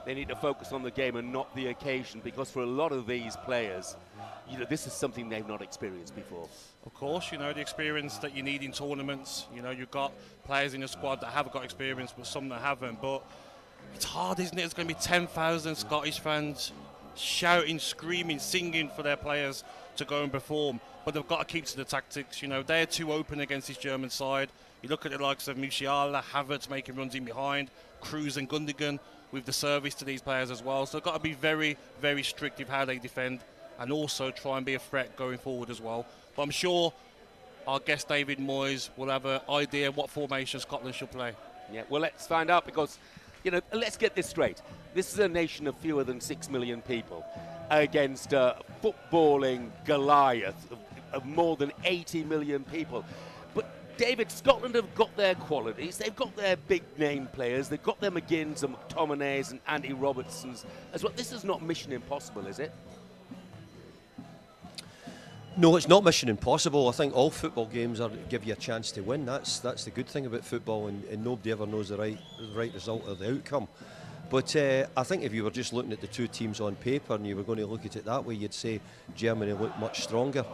they need to focus on the game and not the occasion, because for a lot of these players, you know, this is something they've not experienced before. Of course, you know, the experience that you need in tournaments. You know, you've got players in the squad that have got experience, but some that haven't. But it's hard, isn't it? It's going to be 10,000 Scottish fans shouting, screaming, singing for their players to go and perform. But they've got to keep to the tactics. You know, they're too open against this German side. You look at the likes of Musiala, Havertz making runs in behind, Kroos and Gundogan with the service to these players as well. So they've got to be very, very strict with how they defend, and also try and be a threat going forward as well. But I'm sure our guest David Moyes will have an idea what formation Scotland should play. Yeah, well, let's find out, because, you know, let's get this straight. This is a nation of fewer than 6 million people against a footballing Goliath of more than 80 million people. But, David, Scotland have got their qualities. They've got their big-name players. They've got their McGinns and McTominays and Andy Robertsons as well. This is not mission impossible, is it? No, it's not mission impossible. I think all football games give you a chance to win. That's the good thing about football, and nobody ever knows the right result or the outcome. But I think if you were just looking at the two teams on paper and you were going to look at it that way, you'd say Germany looked much stronger.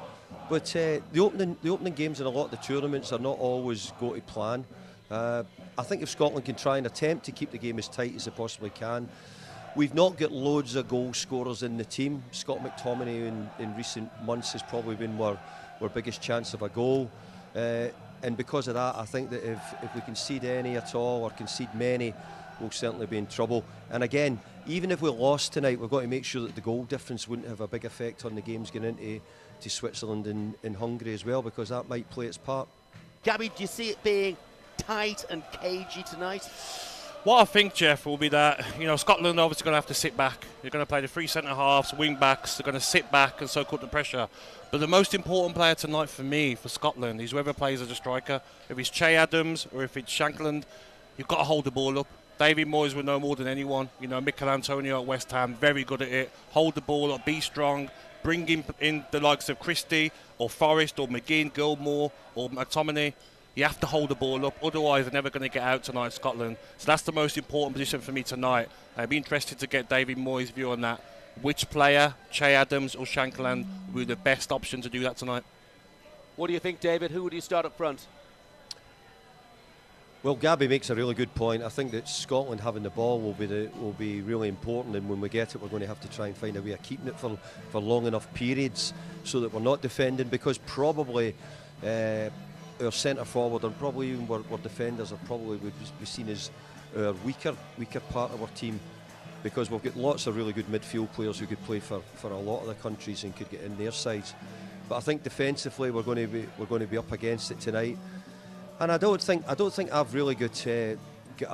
But the opening games in a lot of the tournaments are not always go to plan. I think if Scotland can try and attempt to keep the game as tight as they possibly can. We've not got loads of goal scorers in the team. Scott McTominay in recent months has probably been our biggest chance of a goal. And because of that, I think that if we concede any at all or concede many, we'll certainly be in trouble. And again, even if we lost tonight, we've got to make sure that the goal difference wouldn't have a big effect on the games going into Switzerland and Hungary as well, because that might play its part. Gabby, do you see it being tight and cagey tonight? What I think, Jeff, will be that, you know, Scotland are obviously going to have to sit back. They're going to play the three centre-halves, wing-backs. They're going to sit back and soak up the pressure. But the most important player tonight for me, for Scotland, is whoever plays as a striker. If it's Che Adams or if it's Shankland, you've got to hold the ball up. David Moyes will know more than anyone. You know, Mikel Antonio at West Ham, very good at it. Hold the ball up, be strong. Bring in the likes of Christie or Forrest or McGinn, Gilmore or McTominay. You have to hold the ball up, otherwise they're never going to get out tonight, Scotland. So that's the most important position for me tonight. I'd be interested to get David Moyes' view on that. Which player, Che Adams or Shankland, will be the best option to do that tonight? What do you think, David? Who would you start up front? Well, Gabby makes a really good point. I think that Scotland having the ball will be really important, and when we get it, we're going to have to try and find a way of keeping it for long enough periods so that we're not defending, because probably our centre forward and probably even our defenders are probably would be seen as our weaker part of our team, because we've got lots of really good midfield players who could play for a lot of the countries and could get in their sides. But I think defensively we're going to be up against it tonight, and I don't think I've really got a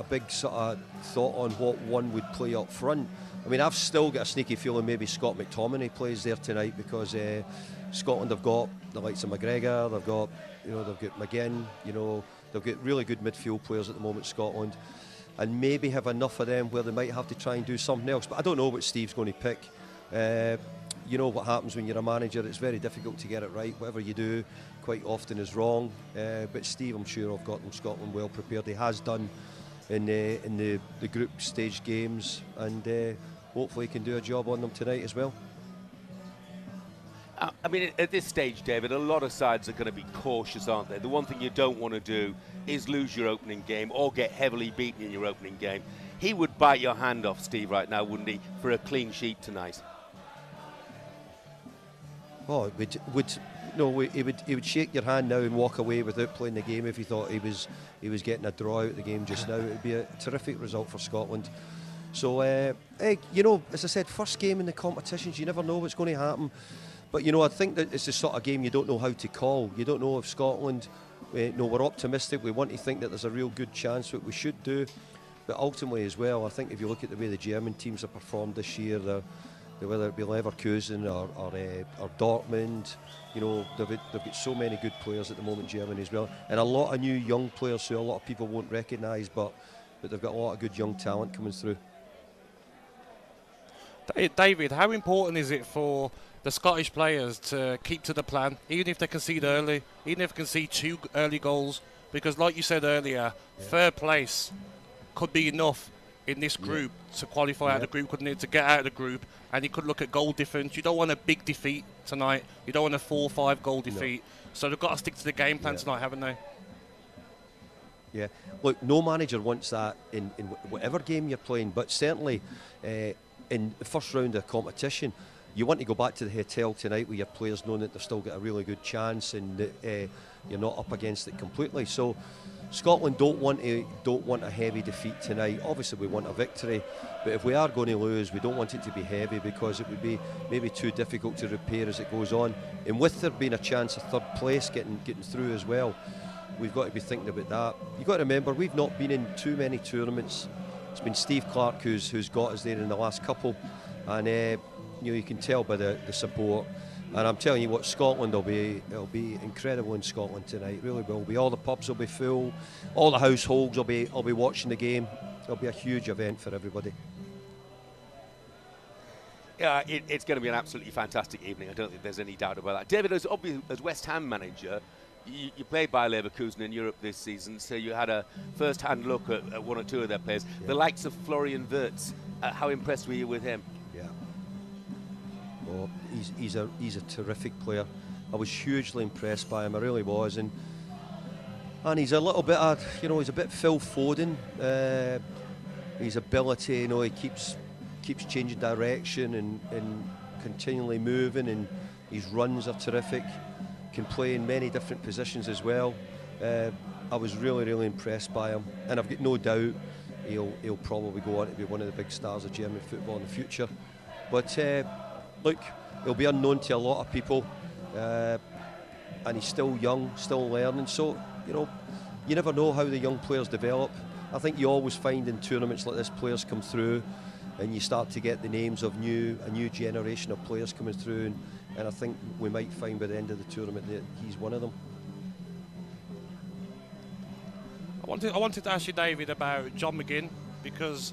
big sort of thought on what one would play up front. I mean, I've still got a sneaky feeling maybe Scott McTominay plays there tonight, because Scotland have got the likes of McGregor, they've got McGinn, they've got really good midfield players at the moment, Scotland, and maybe have enough of them where they might have to try and do something else. But I don't know what Steve's going to pick. You know what happens when you're a manager, it's very difficult to get it right. Whatever you do quite often is wrong. But Steve, I'm sure, have got Scotland well prepared. He has done in the group stage games, and hopefully he can do a job on them tonight as well. I mean, at this stage, David, a lot of sides are going to be cautious, aren't they? The one thing you don't want to do is lose your opening game or get heavily beaten in your opening game. He would bite your hand off, Steve, right now, wouldn't he, for a clean sheet tonight? Oh, he would shake your hand now and walk away without playing the game if he thought he was getting a draw out of the game just now. It would be a terrific result for Scotland. So, as I said, first game in the competitions, you never know what's going to happen. But, I think that it's the sort of game you don't know how to call. You don't know if Scotland, we're optimistic, we want to think that there's a real good chance what we should do. But ultimately as well, I think if you look at the way the German teams have performed this year, whether it be Leverkusen or Dortmund, they've got so many good players at the moment, Germany as well. And a lot of new young players who a lot of people won't recognise, but they've got a lot of good young talent coming through. David, how important is it for the Scottish players to keep to the plan, even if they concede early, even if they concede 2 early goals? Because like you said earlier, third place could be enough in this group to qualify out of the group, couldn't he, to get out of the group, and he could look at goal difference. You don't want a big defeat tonight. You don't want a 4 or 5 goal defeat. So they've got to stick to the game plan tonight, haven't they? Yeah, look, no manager wants that in whatever game you're playing, but certainly in the first round of competition, you want to go back to the hotel tonight with your players knowing that they've still got a really good chance and that you're not up against it completely. So Scotland don't want a heavy defeat tonight. Obviously we want a victory, but if we are going to lose, we don't want it to be heavy, because it would be maybe too difficult to repair as it goes on. And with there being a chance of third place getting through as well, we've got to be thinking about that. You've got to remember, we've not been in too many tournaments. It's been Steve Clarke who's got us there in the last couple, and you can tell by the support. And I'm telling you what, Scotland it'll be incredible in Scotland tonight. It really will be. All the pubs will be full, all the households will be watching the game. It'll be a huge event for everybody. Yeah, it's going to be an absolutely fantastic evening. I don't think there's any doubt about that. David, as West Ham manager, you played by Leverkusen in Europe this season, so you had a first-hand look at one or two of their players. Yeah. The likes of Florian Wirtz, how impressed were you with him? Yeah. Oh, he's a terrific player. I was hugely impressed by him. I really was, and he's a little bit he's a bit Phil Foden. His ability, he keeps changing direction and continually moving, and his runs are terrific. Can play in many different positions as well. I was really impressed by him, and I've got no doubt he'll probably go on to be one of the big stars of German football in the future. But look, he'll be unknown to a lot of people, and he's still young, still learning. So you never know how the young players develop. I think you always find in tournaments like this, players come through, and you start to get the names of a new generation of players coming through, and I think we might find by the end of the tournament that he's one of them. I wanted to ask you, David, about John McGinn, because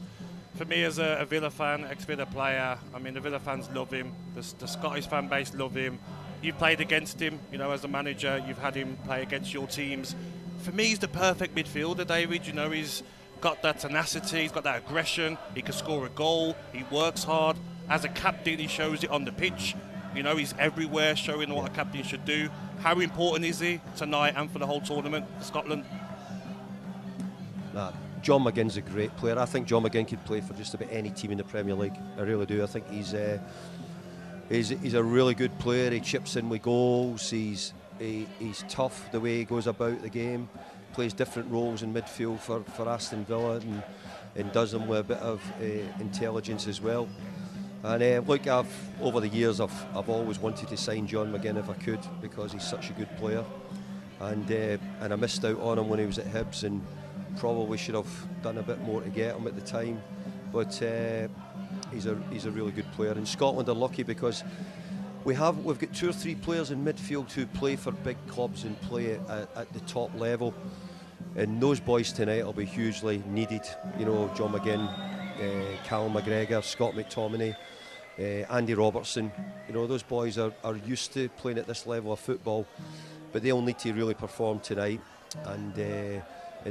for me as a Villa fan, ex-Villa player, I mean, the Villa fans love him, the Scottish fan base love him. You've played against him, as a manager, you've had him play against your teams. For me, he's the perfect midfielder, David. He's got that tenacity, he's got that aggression, he can score a goal, he works hard. As a captain, he shows it on the pitch. He's everywhere, showing what a captain should do. How important is he tonight and for the whole tournament for Scotland? John McGinn's a great player. I think John McGinn could play for just about any team in the Premier League. I really do. I think he's a really good player. He chips in with goals. He's tough the way he goes about the game. Plays different roles in midfield for Aston Villa and does them with a bit of intelligence as well. And look, over the years I've always wanted to sign John McGinn if I could, because he's such a good player. And I missed out on him when he was at Hibs, and probably should have done a bit more to get him at the time. But he's a really good player. And Scotland are lucky because we've got 2 or 3 players in midfield who play for big clubs and play at the top level. And those boys tonight will be hugely needed. John McGinn, Callum McGregor, Scott McTominay, Andy Robertson. Those boys are used to playing at this level of football, but they'll need to really perform tonight, and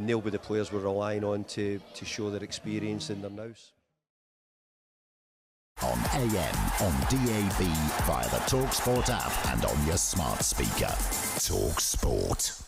they'll be the players we're relying on to show their experience and their nous. On AM, on DAB, via the talkSPORT app and on your smart speaker. talkSPORT.